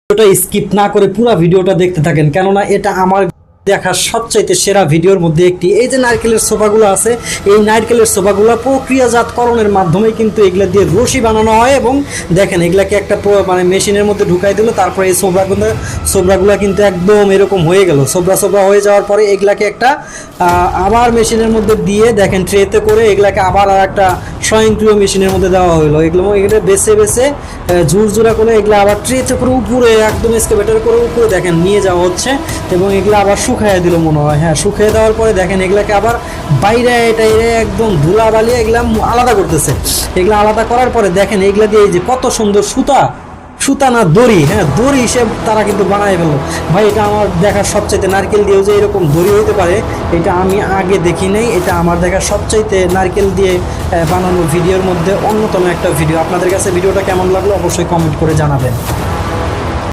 ভিডিওটা স্কিপ না করে পুরো ভিডিওটা দেখতে থাকেন, কেননা এটা আমার দেখা সবচাইতে সেরা ভিডিওর মধ্যে একটি। এই যে নারকেলের সোফাগুলো আছে, এই নারকেলের সোফাগুলো প্রক্রিয়াজাতকরণের মাধ্যমে কিন্তু এগুলা দিয়ে রশি বানানো হয় এবং দেখেন এগুলাকে একটা মানে মেশিনের মধ্যে ঢুকাই দিল, তারপরে এই সোফাগুলো কিন্তু একদম এরকম হয়ে গেল। সোফা হয়ে যাওয়ার পরে এগুলাকে একটা আবার মেশিনের মধ্যে দিয়ে দেখেন ট্রেতে করে এগুলাকে আবার আর একটা স্বয়ংক্রিয় মেশিনের মধ্যে দেওয়া হলো। এগুলো বেছে ঝুরঝুরা করে এগুলো আবার ট্রেতে করে উপরে একদম এক্সকাভেটর করে উপরে দেখেন নিয়ে যাওয়া হচ্ছে এবং এগুলো আবার শুকাইয়া দিল মনে হয়। হ্যাঁ, শুকিয়ে দেওয়ার পরে দেখেন এগুলাকে আবার বাইরে টাইরে একদম ধুলা বালিয়ে এগুলা আলাদা করতেছে। এগুলো আলাদা করার পরে দেখেন এগুলা দিয়ে এই যে কত সুন্দর সুতা না দড়ি, হ্যাঁ দড়ি হিসেবে তারা কিন্তু বানায় ফেললো। ভাই এটা আমার দেখার সবচাইতে, নারকেল দিয়েও যে এরকম দড়ি হতে পারে এটা আমি আগে দেখি নাই। এটা আমার দেখার সবচাইতে নারকেল দিয়ে বানানো ভিডিওর মধ্যে অন্যতম একটা ভিডিও। আপনাদের কাছে ভিডিওটা কেমন লাগলো অবশ্যই কমেন্ট করে জানাবেন।